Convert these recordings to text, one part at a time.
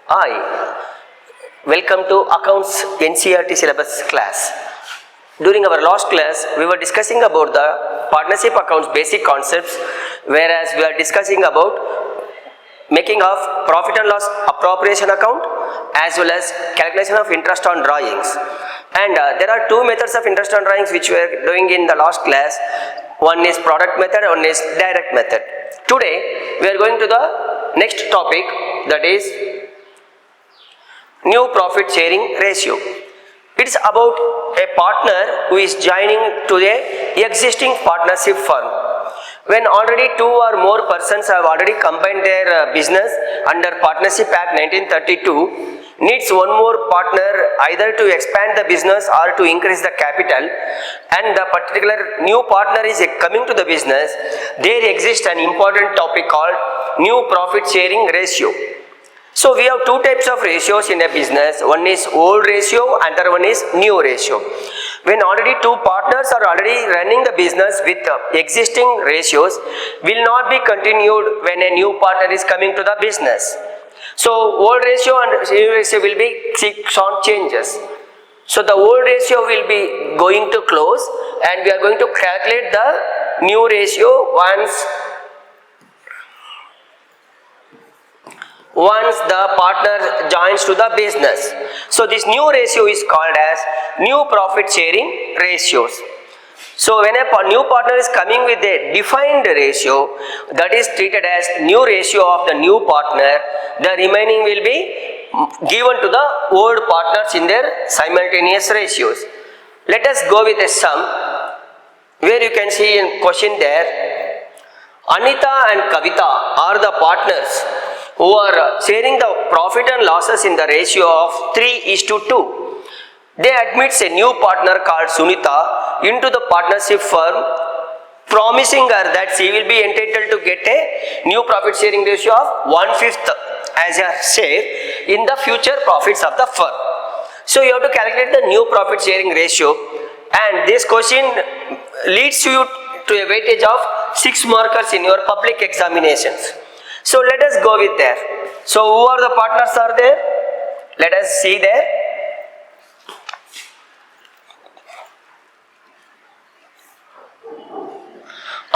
Hi, welcome to Accounts NCERT syllabus class. During our last class, we were discussing about the partnership accounts basic concepts, whereas we are discussing about making of profit and loss appropriation account as well as calculation of interest on drawings. And there are two methods of interest on drawings which we are doing in the last class. One is product method, one is direct method. Today, we are going to the next topic, that is new profit sharing ratio. It is about a partner who is joining to a existing partnership firm. When already two or more persons have already combined their business under Partnership Act 1932, needs one more partner either to expand the business or to increase the capital, and the particular new partner is coming to the business, there exists an important topic called new profit sharing ratio. So we have two types of ratios in a business. One is old ratio, another one is new ratio. When already two partners are already running the business with existing ratios, will not be continued when a new partner is coming to the business. So old ratio and new ratio will be on changes. So the old ratio will be going to close, and we are going to calculate the new ratio once the partner joins to the business. So this new ratio is called as new profit sharing ratios. So when a new partner is coming with a defined ratio, that is treated as new ratio of the new partner, the remaining will be given to the old partners in their simultaneous ratios. Let us go with a sum where you can see in question there, Anita and Kavita are the partners who are sharing the profit and losses in the ratio of 3:2. They admit a new partner called Sunita into the partnership firm, promising her that she will be entitled to get a new profit sharing ratio of 1/5 as a share in the future profits of the firm. So you have to calculate the new profit sharing ratio, and this question leads you to a weightage of 6 markers in your public examinations. So let us go with there. So who are the partners are there? Let us see there.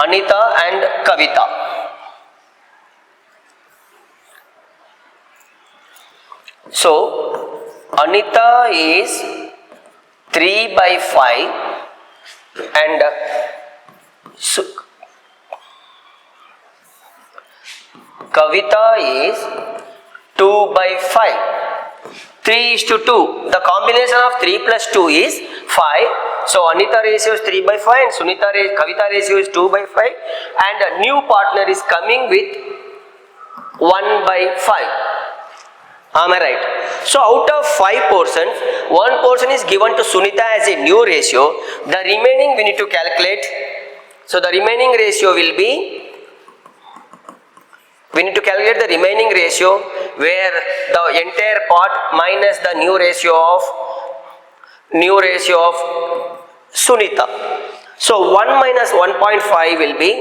Anita and Kavita. So Anita is 3/5 and Kavita is 2/5. 3:2. The combination of 3 plus 2 is 5. So Anita ratio is 3/5 and Kavita ratio is 2/5, and a new partner is coming with 1/5. Am I right? So out of 5 portions, 1 portion is given to Sunita as a new ratio. The remaining we need to calculate. So the remaining ratio will be, we need to calculate the remaining ratio where the entire part minus the new ratio of Sunita. So 1 minus 1.5 will be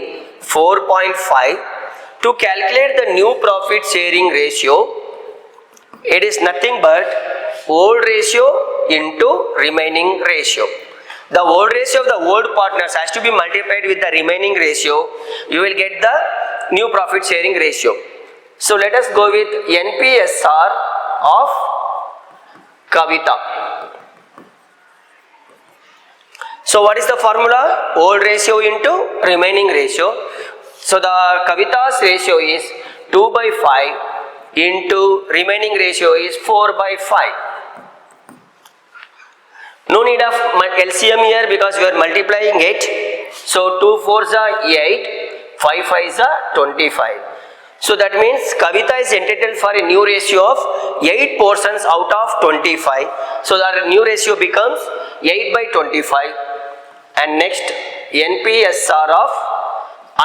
4.5. To calculate the new profit sharing ratio, it is nothing but old ratio into remaining ratio. The old ratio of the old partners has to be multiplied with the remaining ratio. You will get the new profit sharing ratio. So let us go with NPSR of Kavita. So what is the formula? Old ratio into remaining ratio. So the Kavita's ratio is 2/5 into remaining ratio is 4/5. No need of LCM here because we are multiplying it. So 2 4s are 8, 5 5s are 25. So that means Kavita is entitled for a new ratio of 8 portions out of 25. So that new ratio becomes 8/25. And next, NPSR of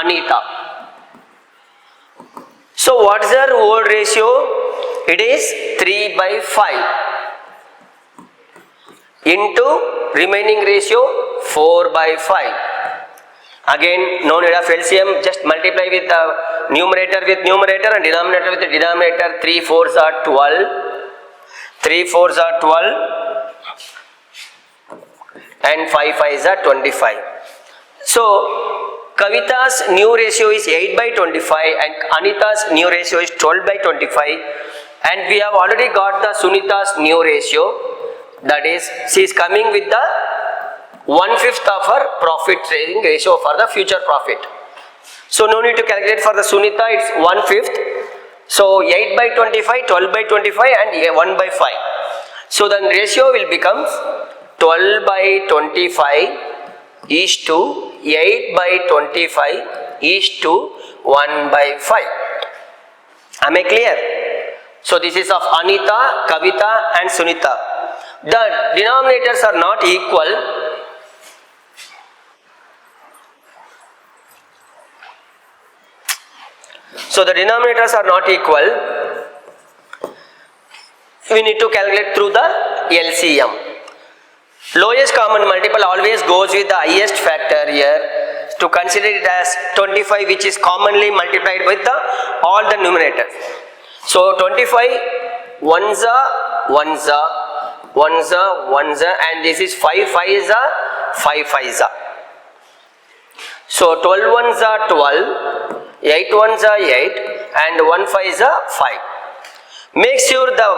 Anita. So what is our old ratio? It is 3/5 into remaining ratio 4/5. Again, no need of LCM, just multiply with the numerator with numerator and denominator with the denominator. 3 4s are 12. 3 4s are 12 and 5 5s are 25. So Kavita's new ratio is 8 by 25 and Anita's new ratio is 12 by 25, and we have already got the Sunita's new ratio, that is she is coming with the 1/5 of her profit sharing ratio for the future profit. So no need to calculate for the Sunita, it's 1/5. So 8 by 25, 12 by 25 and 1 by 5. So then ratio will become 12 by 25 is to 8 by 25 is to 1 by 5. Am I clear? So this is of Anita, Kavita and Sunita. The denominators are not equal. So the denominators are not equal. We need to calculate through the LCM. Lowest common multiple always goes with the highest factor here. To consider it as 25, which is commonly multiplied with the all the numerators. So 25 1s and this is 5 5s are 5 5s are. So 12 1s are 12, 8 1s are 8 and 1 5s are 5. Make sure the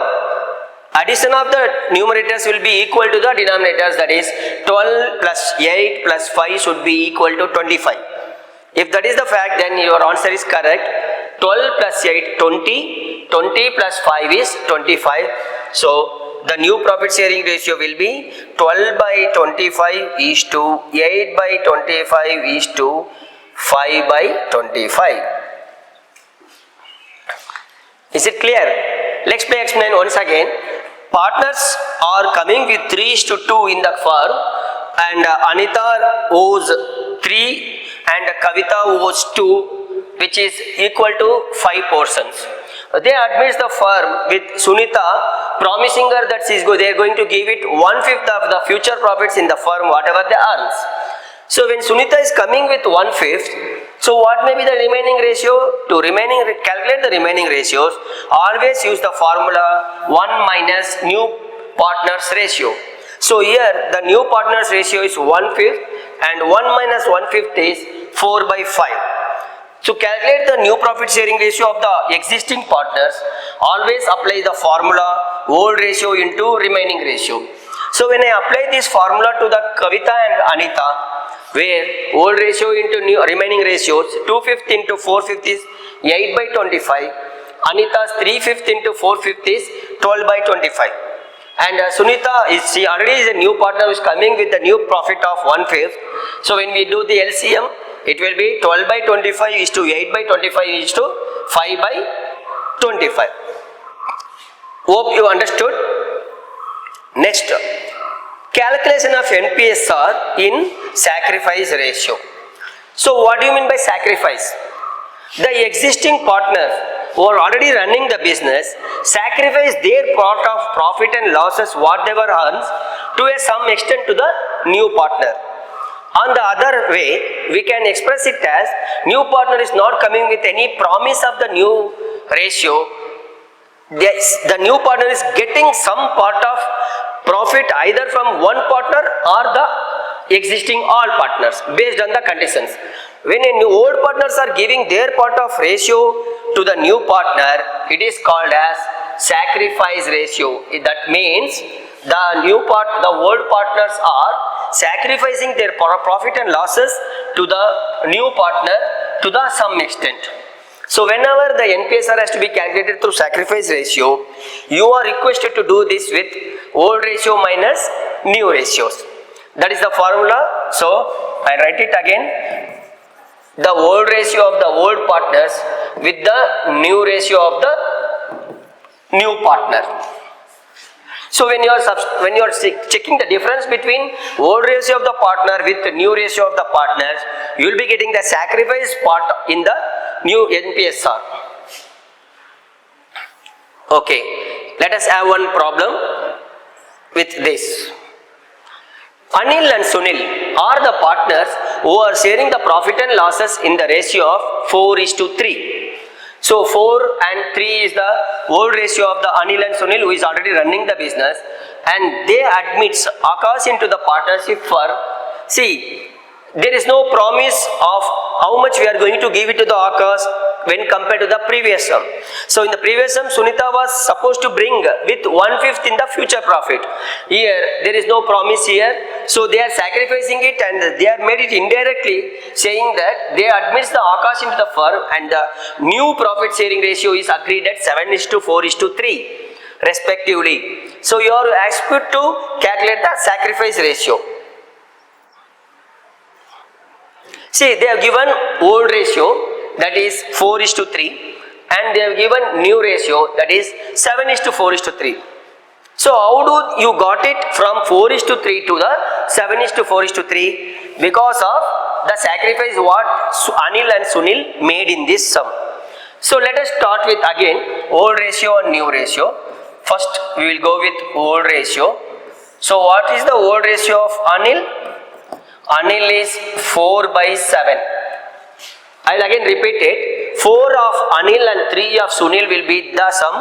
addition of the numerators will be equal to the denominators, that is 12 plus 8 plus 5 should be equal to 25. If that is the fact, then your answer is correct. 12 plus 8 20, 20 plus 5 is 25. So the new profit sharing ratio will be 12 by 25 is to 8 by 25 is to 5 by 25. Is it clear? Let's explain once again. Partners are coming with 3:2 in the firm, and Anita owes 3 and Kavita owes 2, which is equal to 5 portions. They admit the firm with Sunita, promising her that they are going to give it 1/5 of the future profits in the firm, whatever they earn. So when Sunita is coming with 1/5, so what may be the remaining ratio? To calculate the remaining ratios, always use the formula 1 minus new partners ratio. So here the new partners ratio is 1/5 and 1 minus 1/5 is 4 by 5. To calculate the new profit sharing ratio of the existing partners, always apply the formula old ratio into remaining ratio. So when I apply this formula to the Kavita and Anita, where old ratio into new remaining ratios, 2/5 into 4/5 is 8 by 25, Anita's 3/5 into 4/5 is 12 by 25, and Sunita she already is a new partner who is coming with the new profit of 1/5. So when we do the LCM, it will be 12 by 25 is to 8 by 25 is to 5 by 25. Hope you understood. Next, calculation of NPSR in sacrifice ratio. So what do you mean by sacrifice? The existing partners who are already running the business sacrifice their part of profit and losses whatever earns to some extent to the new partner. On the other way, we can express it as new partner is not coming with any promise of the new ratio. The new partner is getting some part of profit either from one partner or the existing all partners based on the conditions. When a new old partners are giving their part of ratio to the new partner, it is called as sacrifice ratio. That means the old partners are sacrificing their profit and losses to the new partner to the some extent. So whenever the NPSR has to be calculated through sacrifice ratio, you are requested to do this with old ratio minus new ratios. That is the formula. So I write it again. The old ratio of the old partners with the new ratio of the new partner. So when you are checking the difference between old ratio of the partner with the new ratio of the partners, you will be getting the sacrifice part in the new NPSR. Okay, let us have one problem with this. Anil and Sunil are the partners who are sharing the profit and losses in the ratio of 4:3. So 4 and 3 is the old ratio of the Anil and Sunil, who is already running the business, and they admits Akash into the partnership for, see, there is no promise of how much we are going to give it to the Akash when compared to the previous sum. So in the previous sum, Sunita was supposed to bring with 1/5 in the future profit. Here there is no promise here, so they are sacrificing it and they are made it indirectly, saying that they admits the Akash into the firm and the new profit sharing ratio is agreed at 7:4:3 respectively. So you are asked to calculate the sacrifice ratio. See, they have given old ratio, that is 4:3, and they have given new ratio, that is 7:4:3. So how do you got it from 4:3 to the 7:4:3? Because of the sacrifice what Anil and Sunil made in this sum. So let us start with again old ratio and new ratio. First we will go with old ratio. So what is the old ratio of Anil? Anil is 4/7. I will again repeat it. 4 of Anil and 3 of Sunil will be the sum.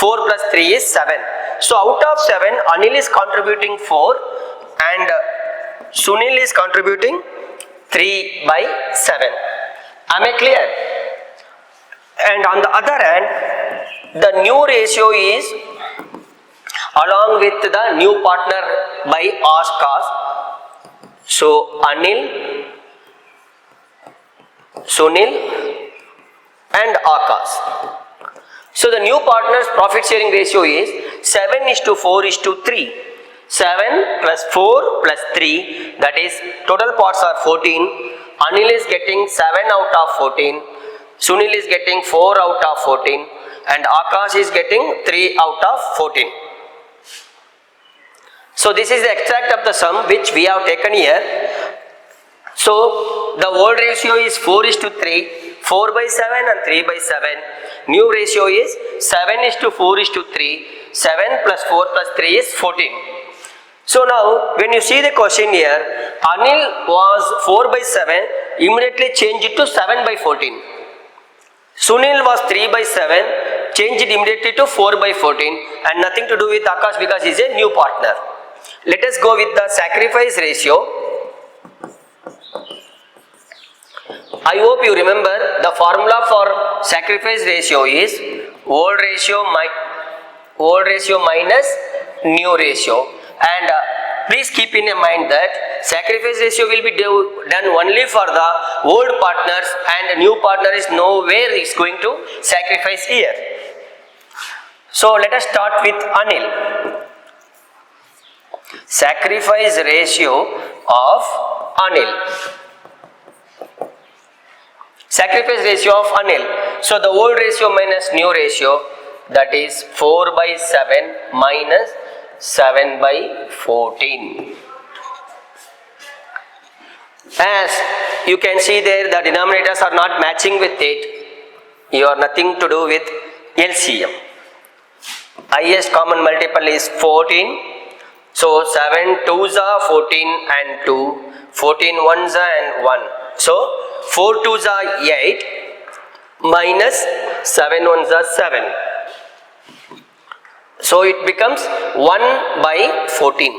4 plus 3 is 7. So out of 7, Anil is contributing 4 and Sunil is contributing 3/7. Am I clear? And on the other hand, the new ratio is along with the new partner by ASCAS. So Anil, Sunil and Akash. So the new partner's profit sharing ratio is 7:4:3. 7 plus 4 plus 3, that is total parts are 14. Anil is getting 7 out of 14. Sunil is getting 4 out of 14 and Akash is getting 3 out of 14. So this is the extract of the sum which we have taken here. So the old ratio is 4:3, 4/7 and 3/7. New ratio is 7:4:3. 7 plus 4 plus 3 is 14. So now when you see the question here, Anil was 4/7, immediately change it to 7/14. Sunil was 3/7, change it immediately to 4/14, and nothing to do with Akash because he is a new partner. Let us go with the sacrifice ratio. I hope you remember the formula for sacrifice ratio is old ratio minus new ratio, and please keep in mind that sacrifice ratio will be done only for the old partners and new partner is nowhere is going to sacrifice here. So let us start with Anil. Sacrifice ratio of Anil. Sacrifice ratio of Anil. So the old ratio minus new ratio, that is 4/7 minus 7/14. As you can see there, the denominators are not matching with it. You are nothing to do with LCM. Highest common multiple is 14. So 7 2s are 14 and 2, 14 1s are and 1. So 4 2s are 8 minus 7 1s are 7. So it becomes 1/14.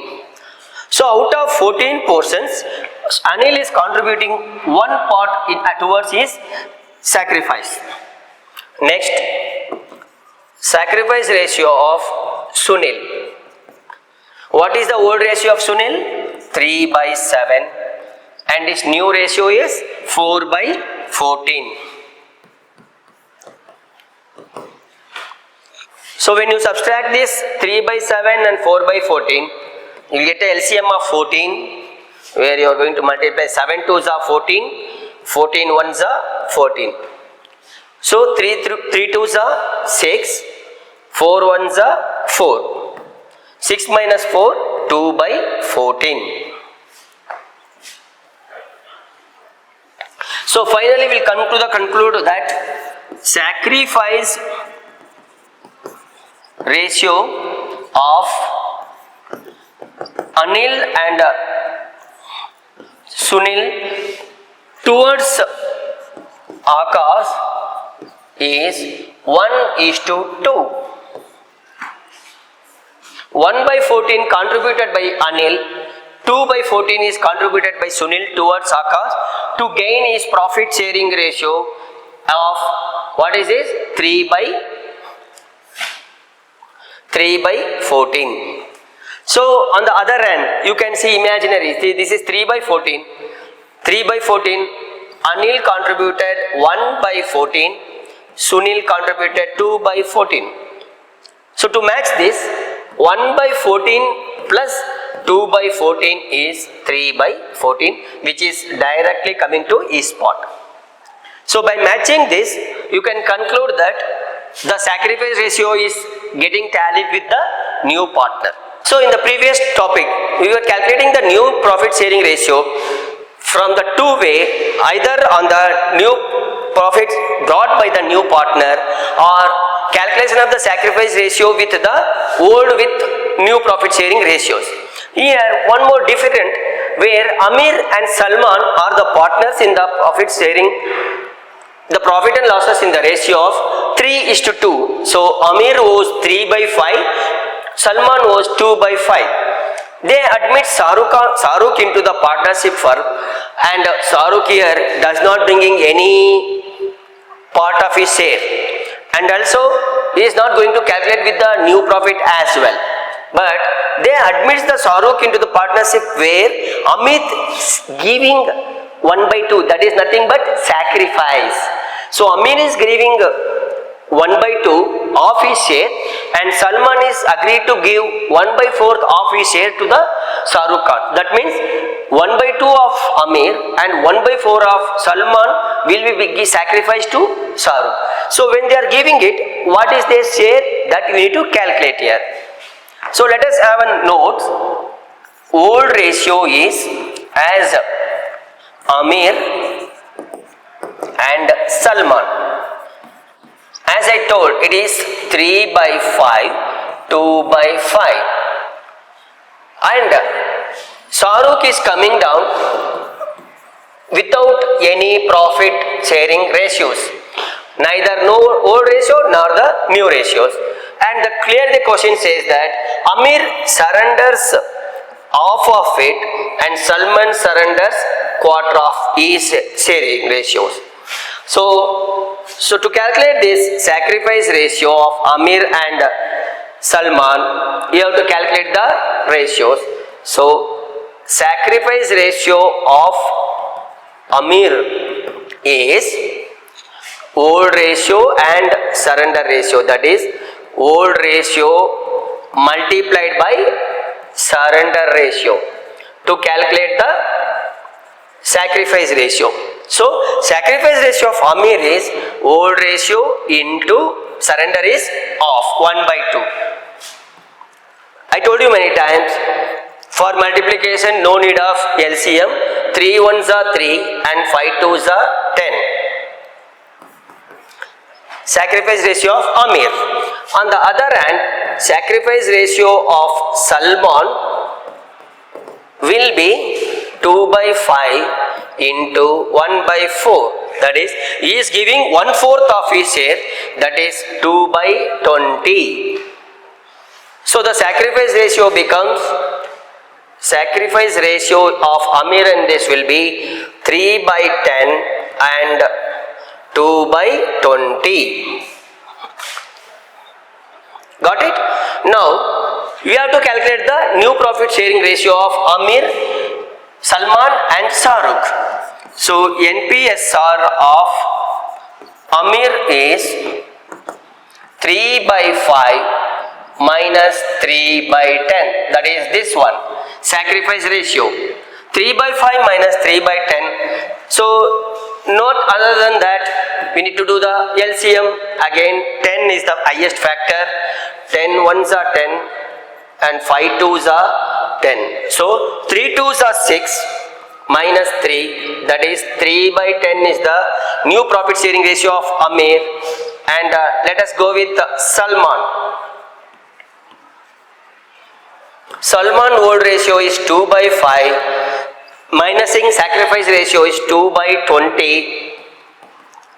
So out of 14 portions, Anil is contributing one part towards his sacrifice. Next, sacrifice ratio of Sunil. What is the old ratio of Sunil? 3/7, and its new ratio is 4/14. So when you subtract this 3/7 and 4/14, you get a LCM of 14, where you are going to multiply 7 2s are 14, 14 1s are 14. So 3 2s are 6, 4 1s are 4. 6 minus 4, 2/14. So finally we will come to the conclude that sacrifice ratio of Anil and Sunil towards Akash is 1:2. 1/14 contributed by Anil, 2/14 is contributed by Sunil towards Akash to gain his profit sharing ratio of what is this? 3/14. So on the other hand, you can see imaginary. See, this is 3/14. 3/14. Anil contributed 1/14. Sunil contributed 2/14. So to match this, 1/14 plus 2/14 is 3/14, which is directly coming to his part. So by matching this, you can conclude that the sacrifice ratio is getting tallied with the new partner. So in the previous topic, we were calculating the new profit sharing ratio from the two way, either on the new profits brought by the new partner or calculation of the sacrifice ratio with the old with new profit sharing ratios. Here one more different, where Amir and Salman are the partners in the profit sharing, the profit and losses in the ratio of 3:2. So Amir was 3/5, Salman was 2/5. They admit Saruk into the partnership firm, and Saruk here does not bringing any part of his share, and also he is not going to calculate with the new profit as well. But they admit the Saruk into the partnership where Amit is giving 1/2, that is nothing but sacrifice. So Amir is giving 1/2 of his share, and Salman is agreed to give 1/4 of his share to the Saruk Khan. That means 1/2 of Amir and 1/4 of Salman will be sacrificed to Saruk. So when they are giving it, what is their share, that we need to calculate here. So let us have a note. Old ratio is as Amir and Salman. As I told, it is 3/5, 2/5, and Saruk is coming down without any profit sharing ratios, neither no old ratio nor the new ratios. And the question says that Amir surrenders half of it and Salman surrenders quarter of his sharing ratios. So to calculate this sacrifice ratio of Amir and Salman, you have to calculate the ratios. So sacrifice ratio of Amir is old ratio and surrender ratio, that is old ratio multiplied by surrender ratio to calculate the sacrifice ratio. So sacrifice ratio of Amir is old ratio into surrender is of 1/2. I told you many times, for multiplication no need of LCM. 3 1s are 3 and 5 2s are 10. Sacrifice ratio of Amir. On the other hand, sacrifice ratio of Salman will be 2/5 into 1/4. That is, he is giving 1/4 of his share, that is 2/20. So the sacrifice ratio becomes, sacrifice ratio of Amir and this will be 3/10 and 2/20. Got it? Now we have to calculate the new profit sharing ratio of Amir, Salman and Saruk. So NPSR of Amir is 3/5 minus 3/10, that is this one, sacrifice ratio. 3/5 minus 3/10. So note, other than that, we need to do the LCM. Again, 10 is the highest factor. 10 1s are 10 and 5 2s are 10. So 3 2s are 6 minus 3, that is 3/10 is the new profit sharing ratio of Amir. And let us go with Salman. Salman old ratio is 2/5, minusing sacrifice ratio is 2/20,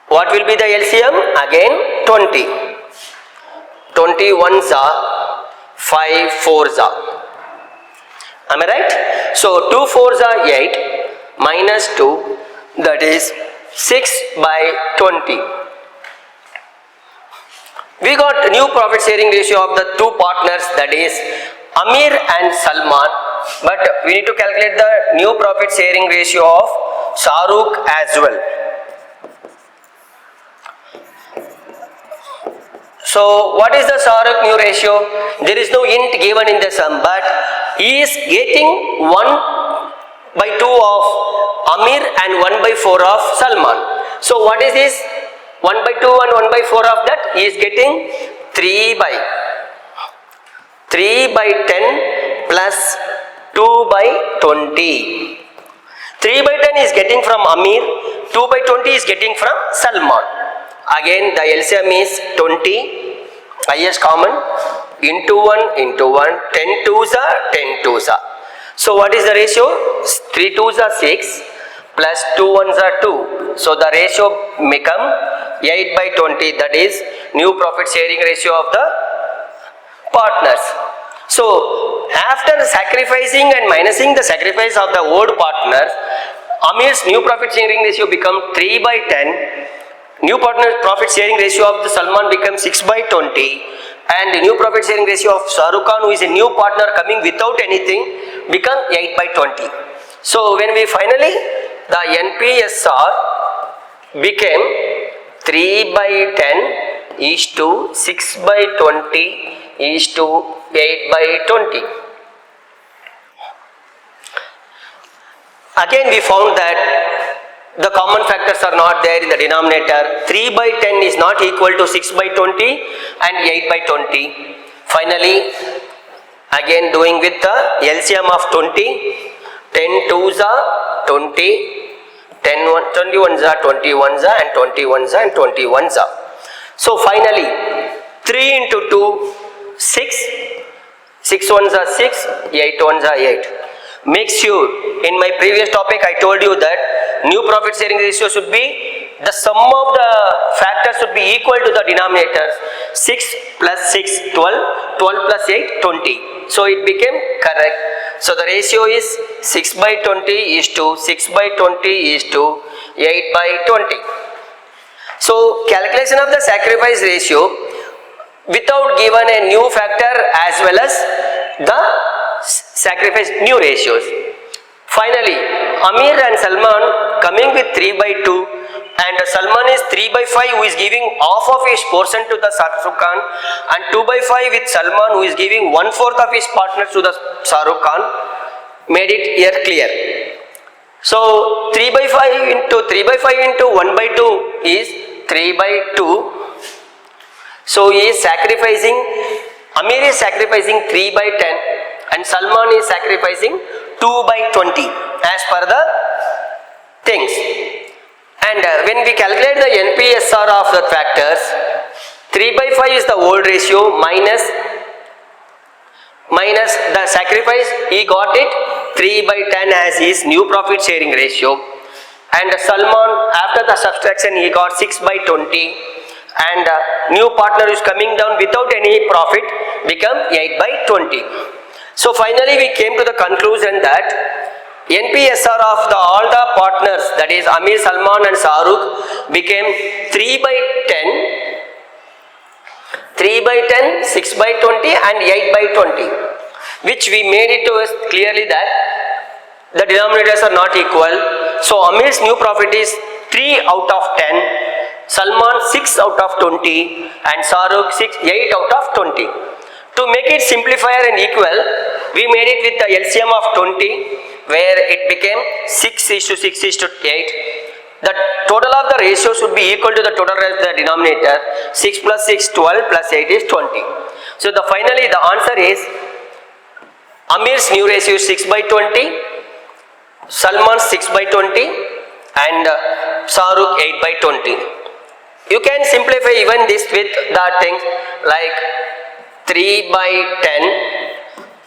What will be the LCM? Again 20. 20 ones are 5 fours are. Am I right? So 2 fours are 8 minus 2, that is 6 by 20. We got new profit sharing ratio of the two partners, that is Amir and Salman, but we need to calculate the new profit sharing ratio of Shahrukh as well. So what is the Shahrukh new ratio? There is no int given in the sum, but he is getting 1 by 2 of Amir and 1 by 4 of Salman. So what is this? 1 by 2 and 1 by 4 of that? He is getting 3 by 10 plus 2 by 20. 3 by 10 is getting from Amir, 2 by 20 is getting from Salman. Again the LCM is 20, highest common, into 1 into 1, 10 twos are 10 twos are. So what is the ratio? 3 twos are 6 plus 2 ones are 2. So the ratio become 8 by 20, that is new profit sharing ratio of the partners. So after sacrificing and minusing the sacrifice of the old partners, Amir's new profit sharing ratio become 3 by 10. New partner profit sharing ratio of the Salman becomes 6 by 20, and the new profit sharing ratio of Shahrukh Khan, who is a new partner coming without anything, become 8 by 20. So when we finally, the NPSR became 3 by 10 is to 6 by 20 is to 8 by 20. Again we found that the common factors are not there in the denominator. 3 by 10 is not equal to 6 by 20 and 8 by 20. Finally, again doing with the LCM of 20, 10 twos are 20, 21s are 21s are, and 21s are and 21s are. So finally, 3 into 2, 6, 6 ones are 6, 8 ones are 8. Make sure, in my previous topic I told you that new profit sharing ratio should be, the sum of the factors should be equal to the denominators. 6 plus 6, 12, 12 plus 8, 20. So it became correct. So the ratio is 6 by 20 is to 6 by 20 is to 8 by 20. So calculation of the sacrifice ratio without given a new factor as well as the sacrifice new ratios. Finally, Amir and Salman coming with 3 by 2, and Salman is 3 by 5 who is giving half of his portion to the Shahrukh Khan, and 2 by 5 with Salman who is giving 1/4 of his partners to the Shahrukh Khan, made it here clear. So 3 by 5 into 1 by 2 is 3 by 2. So he is sacrificing, Amir is sacrificing 3 by 10 and Salman is sacrificing 2 by 20 as per the things. And when we calculate the NPSR of the factors, 3 by 5 is the old ratio minus the sacrifice, he got it 3 by 10 as his new profit sharing ratio, and Salman after the subtraction he got 6 by 20, and new partner is coming down without any profit become 8 by 20. So finally we came to the conclusion that NPSR of all the partners, that is Amir, Salman and Shahrukh, became 3 by 10, 6 by 20 and 8 by 20, which we made it to us clearly that the denominators are not equal. So Amir's new profit is 3 out of 10, Salman 6 out of 20 and Shahrukh 8 out of 20. To make it simplifier and equal, we made it with the LCM of 20, where it became 6 is to 6 is to 8. The total of the ratio should be equal to the total of the denominator. 6 plus 6, 12 plus 8 is 20. So finally the answer is Amir's new ratio is 6 by 20, Salman's 6 by 20 and Shahrukh 8 by 20. You can simplify even this with the things like 3 by 10,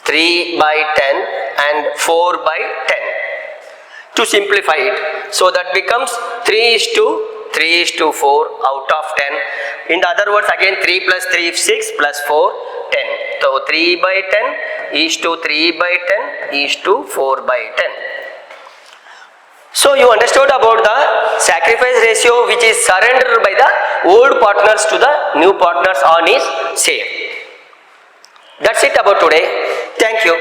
3 by 10 and 4 by 10 to simplify it. So that becomes 3 is to 3:4 out of 10. In the other words, again 3 plus 3 is 6 plus 4 10. So 3 by 10 is to 3 by 10 is to 4 by 10. So you understood about the sacrifice ratio which is surrendered by the old partners to the new partners on his sale. That's it about today. Thank you.